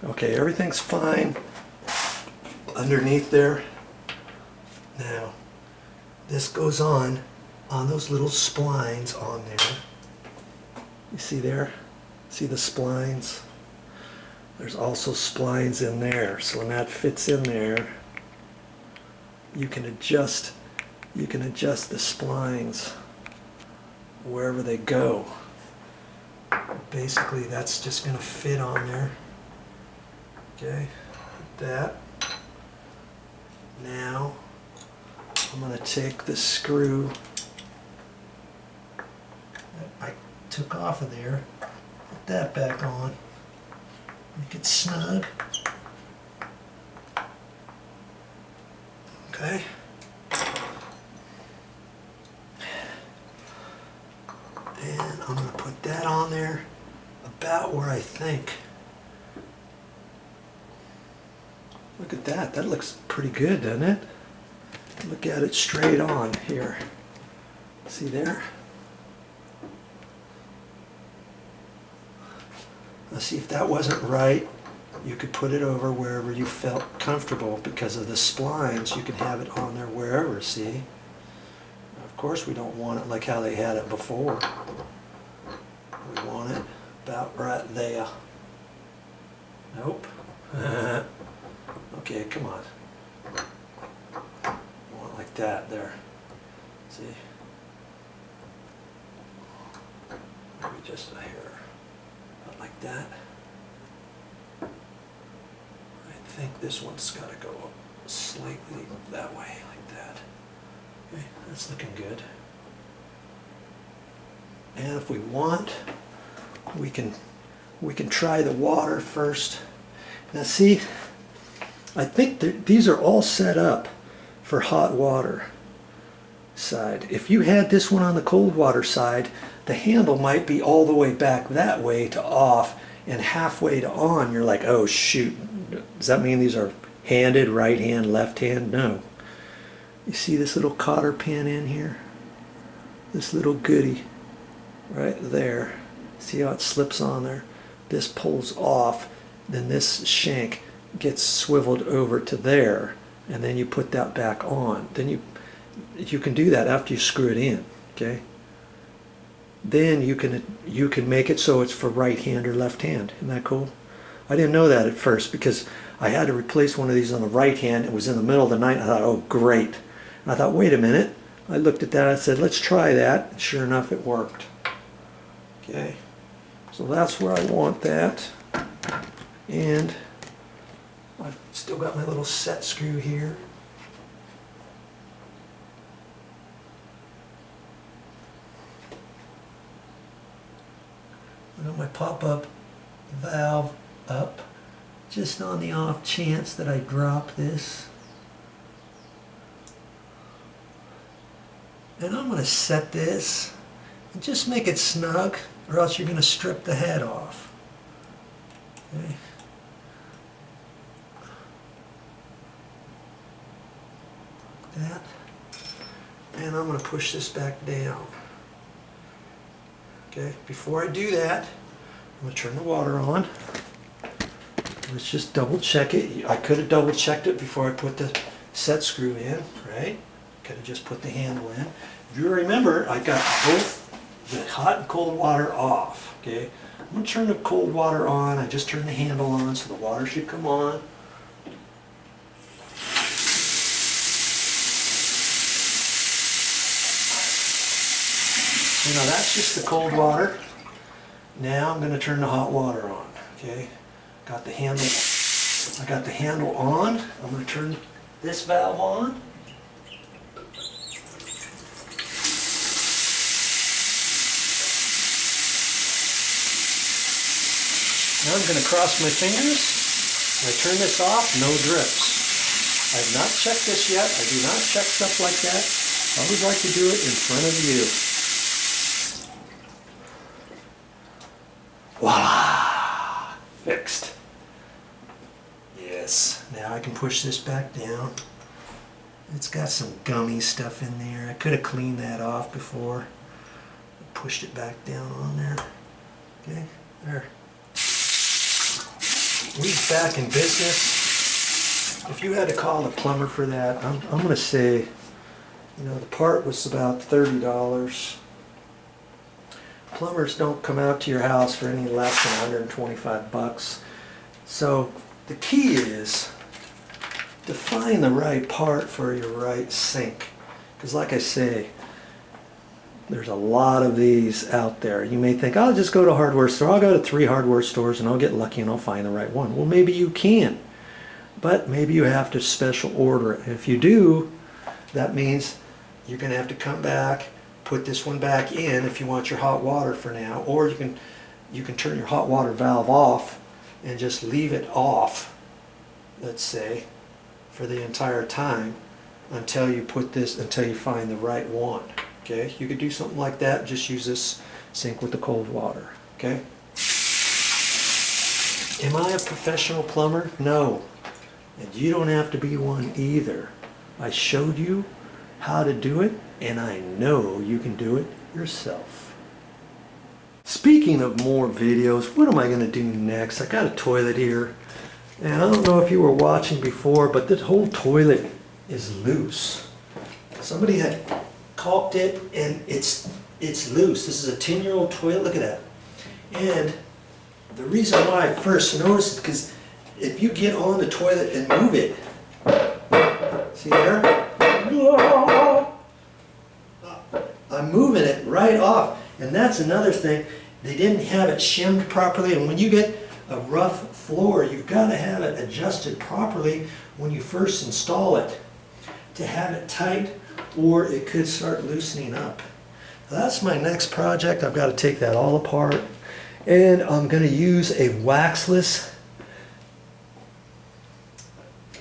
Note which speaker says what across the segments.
Speaker 1: Okay, everything's fine underneath there. Now, this goes on those little splines on there. You see there? See the splines? There's also splines in there. So when that fits in there, you can adjust the splines wherever they go. Basically, that's just going to fit on there. Okay, like that. Now, I'm going to take the screw that I took off of there, put that back on, make it snug. Okay. And I'm going to put that on there about where I think. Look at that. That looks pretty good, doesn't it? Look at it straight on here. See there? Let's see if that wasn't right. You could put it over wherever you felt comfortable because of the splines. You can have it on there wherever, see? Of course we don't want it like how they had it before. We want it about right there. Nope. Okay, come on. You want it like that there. See? Maybe just a hair. About like that. I think this one's got to go up slightly that way, like that. Okay, that's looking good. And if we want, we can try the water first. Now see, I think that these are all set up for hot water side. If you had this one on the cold water side, the handle might be all the way back that way to off and halfway to on. You're like, oh shoot, does that mean these are handed, right hand, left hand? No. You see this little cotter pin in here? This little goodie right there. See how it slips on there? This pulls off, then this shank gets swiveled over to there, and then you put that back on. Then you can do that after you screw it in, okay? Then you can make it so it's for right hand or left hand. Isn't that cool? I didn't know that at first because I had to replace one of these on the right hand. It was in the middle of the night. I thought, oh great. And I thought, wait a minute. I looked at that. I said, let's try that. And sure enough, it worked. Okay. So that's where I want that. And I've still got my little set screw here. I got my pop-up valve up, just on the off chance that I drop this. And I'm going to set this and just make it snug, or else you're going to strip the head off. Okay. That. And I'm going to push this back down. Okay, before I do that, I'm going to turn the water on. Let's just double check it. I could have double checked it before I put the set screw in, right? Could have just put the handle in. If you remember, I got both the hot and cold water off, okay? I'm going to turn the cold water on. I just turned the handle on, so the water should come on. You know, that's just the cold water. Now I'm going to turn the hot water on, okay? Got the handle, I got the handle on. I'm going to turn this valve on. Now I'm going to cross my fingers. When I turn this off, no drips. I have not checked this yet. I do not check stuff like that. I always like to do it in front of you. Voila! Fixed. Yes. Now I can push this back down. It's got some gummy stuff in there. I could have cleaned that off before I pushed it back down on there. Okay, there. we's back in business. If you had to call the plumber for that, I'm going to say, you know, the part was about $30. Plumbers don't come out to your house for any less than 125 bucks. So the key is to find the right part for your right sink. Because like I say, there's a lot of these out there. You may think, I'll just go to a hardware store. I'll go to 3 hardware stores and I'll get lucky and I'll find the right one. Well, maybe you can, but maybe you have to special order it. And if you do, that means you're going to have to come back, put this one back in if you want your hot water for now, or you can turn your hot water valve off and just leave it off, let's say, for the entire time until you find the right one. Okay, you could do something like that. Just use this sink with the cold water. Okay. Am I a professional plumber? No. And you don't have to be one either. I showed you how to do it, and I know you can do it yourself. Speaking of more videos, what am I going to do next? I got a toilet here, and I don't know if you were watching before, but this whole toilet is loose. Somebody had caulked it and it's loose. This is a 10-year-old toilet. Look at that. And the reason why I first noticed it, because if you get on the toilet and move it, see there? I'm moving it right off. And that's another thing. They didn't have it shimmed properly, and when you get a rough floor, you've got to have it adjusted properly when you first install it to have it tight, or it could start loosening up. That's my next project. I've got to take that all apart, and I'm going to use a waxless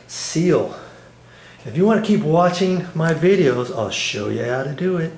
Speaker 1: seal. If you want to keep watching my videos, I'll show you how to do it.